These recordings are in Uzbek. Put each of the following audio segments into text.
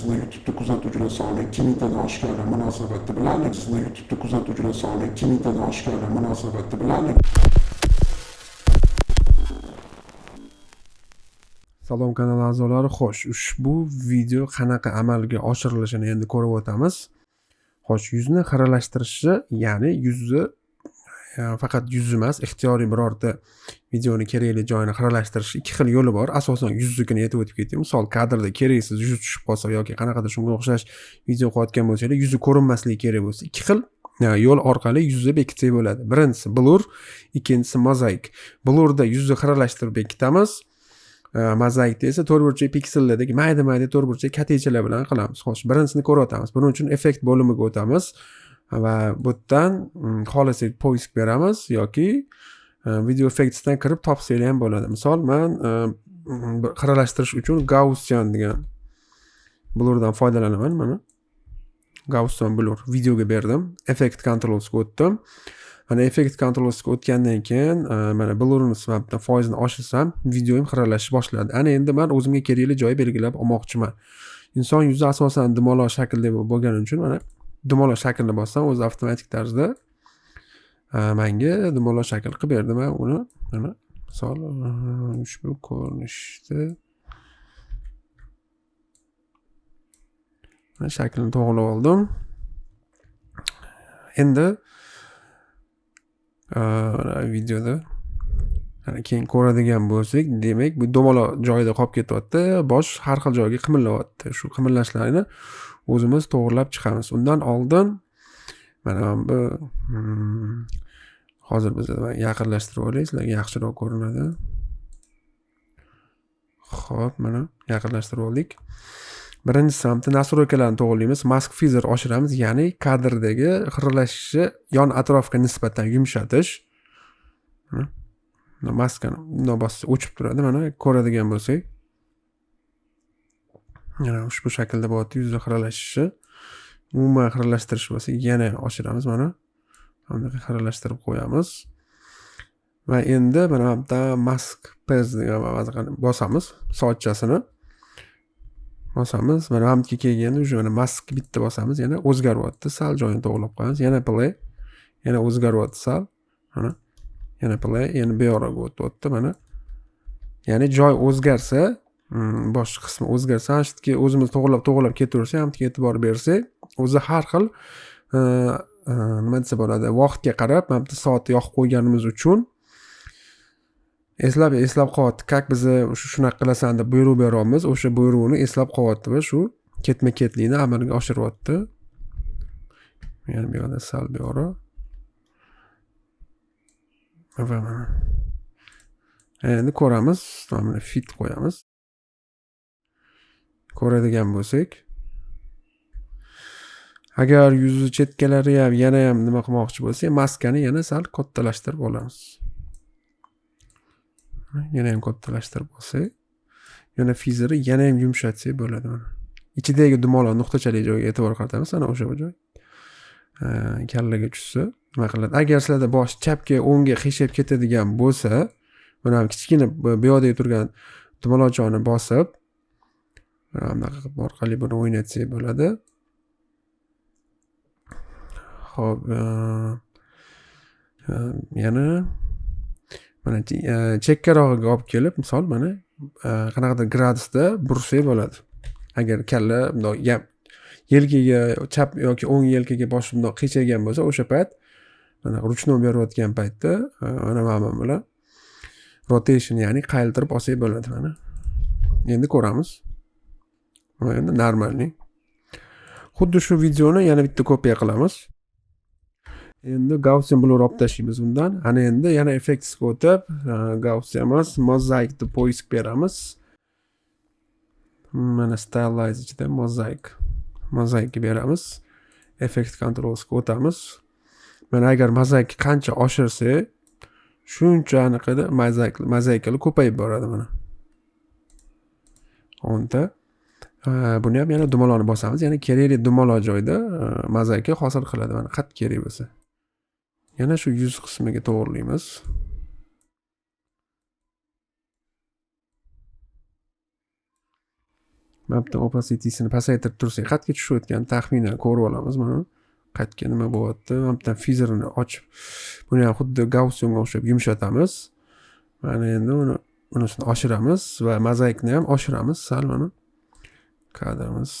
sizni YouTube'da kuzatuvchilar soni 2000 tadan oshgani munosabati bilan sizni YouTube'da kuzatuvchilar soni 2000 tadan oshgani munosabati bilan Salom kanal a'zolari, xo'sh, ushbu video qanaqa amalga oshirilishini endi ko'rib o'tamiz. Xo'sh, yuzni xiralashtirishni, ya'ni yuzni faqat yuz emas, ixtiyoriy birorta videoni kerakli joyini xiralashtirish ikki xil yo'li bor. Asosan yuznikini aytib o'tib ketdim. Misol kadrda keraksiz yuz tushib qolsa yoki qanaqadir shunga o'xshash video qilayotgan bo'lsangiz, yuzi ko'rinmasligi kerak bo'lsa, ikki xil yo'l orqali yuzni bekitsak bo'ladi. Birinchisi blur, ikkinchisi mosaic. Blurda yuzni xiralashtirib bekitamiz. Mozaikda esa to'rtburchak piksellardagi mayda-mayda to'rtburchak katechalar bilan qilamiz. Xo'sh, birinchisini ko'rib o'tamiz. Buning uchun effekt bo'limiga o'tamiz va bu yerdan xohlasak poisk beramiz yoki video effektidan kirib topsanglar ham bo'ladi. Misol, men xiralashtirish uchun Gaussian degan blurdan foydalanaman. Mana Gaussian blur videoga berdim. Effect controlsga o'tdim. Mana effekt controlsga o'tgandan keyin mana blurni sifatini foizini oshirsam, videoim xiralashib boshladi. Ana endi men o'zimga kerakli joy belgilab olmoqchiman. Inson yuzi asosan dumaloq shaklda bo'lgani uchun mana dumaloq shaklni bossam, o'zi avtomatik tarzda menga dumaloq shakl qilib berdi. Men uni mana misol ushbu ko'rinishda mana shaklni to'g'rilab oldim. Endi videoda keyin ko'radigan bo'lsak, demak bu dumaloq joyida qolib ketyapti, bosh har xil joyga qimillayapti. Shu qimillashlarni o'zimiz to'g'rilab chiqamiz. Undan oldin mana bu hozir biz yaqinlashtirib olaylik, sizlarga yaxshiroq ko'rinadi. Xo'p, mana yaqinlashtirib oldik. Birinchi samtda nastroykalarni to'g'rilaymiz, mask filter oshiramiz, ya'ni kadrdagi xiralashishi yon atrofga nisbatan yumshatish. Maskani bunday bossa o'chib turadi, mana ko'radigan bo'lsak. Yana ushbu shaklda bo'lyapti yuzni xiralashishi. Umuman xiralashtirish bo'lsa, yana oshiramiz, mana. Bunday xiralashtirib qo'yamiz. Va endi mana bu yerda mask pez degan bosamiz, soatchasini. Bosamiz, mana hamki kelganda уже mana mask bitta bosamiz, yana o'zgaryapti, sal joyini to'g'rilab qo'yamiz, yana play, yana o'zgaryapti sal, mana yana play, yana bu yoqqa o'tyapti, mana. Ya'ni joy o'zgarsa, bosh qismi o'zgarsa, shuki o'zimiz to'g'rilab ketaversak, hamki e'tibor bersak, o'zi har xil nima desa bo'ladi, vaqtga qarab, mana bu soatni yoqib qo'yganimiz uchun eslab qolyapti. Kak bizni shunaqa qilasan deb buyruq beryapmiz, o'sha buyruqni eslab qolyapti va shu ketma-ketlikni amalga oshiryapti. Ya'ni bu yerda sal bu yoqqa. Va mana. Endi ko'ramiz, mana fit qo'yamiz. Ko'radigan bo'lsak, agar yuzni chetkalari ham yana ham nima qilmoqchi bo'lsak, maskani yana sal kattalashtirib olamiz. Yana ham kattalashtirib olsak, yana filterni yana ham yumshatsak bo'ladi mana. Ichidagi dumaloq nuqtachali joyga e'tibor qaratamiz, ana o'sha joy. Kallaga tushsa, nima qiladi? Agar sizlarda bosh chapga, o'ngga qiyshab ketadigan bo'lsa, mana kichkina bu yoqda turgan dumaloq joyni bosib, mana bunaqa qilib orqali buni o'ynatsak bo'ladi. Xo'p, yana mana chekkarog'iga olib kelib, misol mana qanaqadir gradusda bursak bo'ladi. Agar kalla bundoq yelkaga, chap yoki o'ng yelkaga bosh bundoq qiyshagan bo'lsa, o'sha payt mana ruchnoy berayotgan paytda mana mana bilan rotation, ya'ni qayiltirib olsak bo'ladi mana. Endi ko'ramiz. Mana endi normalniy. Xuddi shu videoni yana bitta kopiya qilamiz. Endi Gaussian blur olib tashlaymiz undan. Ana endi yana effektsga o'tib, Gaussian emas, mosaic deb poisk beramiz. Mana stylize ichida mosaikni beramiz. Effect controlsga o'tamiz. Mana agar mosaik qancha oshirsa, shuncha aniqada mosaikalar ko'payib boradi mana. Onda buni ham yana dumaloqni bosamiz, ya'ni kerakli dumaloq joyda mosaika hosil qiladi mana qat kerak bo'lsa. Yana shu yuz qismiga to'g'rilaymiz. Mana bu opacitysini pasaytirib tursak, qayerga tushayotgan taxminan ko'rib olamiz mana. Qayerga nima bo'lyapti? Mana bu fizerini ochib, buni ham xuddi Gaussianga o'xshab yumshatamiz. Mana endi unisini oshiramiz va mozaikni ham oshiramiz sal mana. Kadrimiz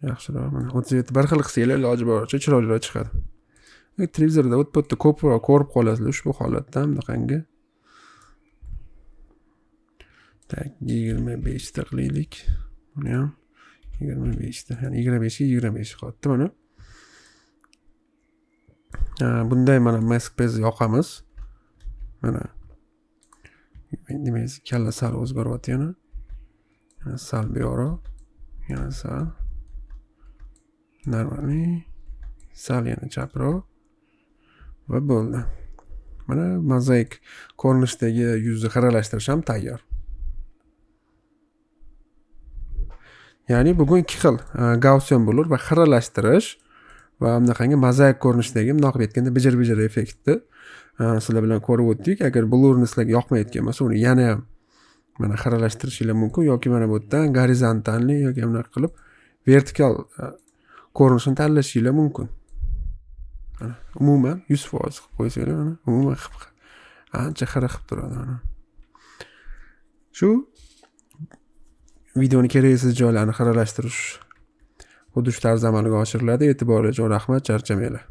yaxshiroq mana 37 bir xil qilsanglar iloji boricha chiroyliroq chiqadi. Televizorda o'tib ko'proq ko'rib qolasizlar ushbu holatda bunaqangi. Tak 25 ta qilaylik. Buni ham 25 ta, ya'ni 25 ga 25 qoldi mana. Bunday mana mask bez yoqamiz. Mana. Demak, kalla sal o'zgaryapti yana. Yana sal buyoqroq. Yana sal. Normalniy. Sal yana chaproq. Va bo'ldi. Mana mozaik ko'rinishdagi yuzni xiralashtirish ham tayyor. Ya'ni bugun ikki xil Gaussian bo'lur va xiralashtirish va bunaqangi mozaik ko'rinishdagi bunaqa aytganda bijir bijir effektni sizlar bilan ko'rib o'tdik. Agar blurni sizlarga yoqmayotgan bo'lsa, uni yana ham mana xiralashtirishingiz mumkin yoki mana bu yerdan gorizontalli yoki bunaqa qilib vertikal ko'rinishni tanlashingiz mumkin. Umuman 100% qilib qo'ysanglar mana umuman ancha xira qilib turadi mana. Shu videoni keraksiz joylarni xiralashtirish xuddi shu tarzda amalga oshiriladi. E'tiboringiz uchun rahmat, charchamanglar.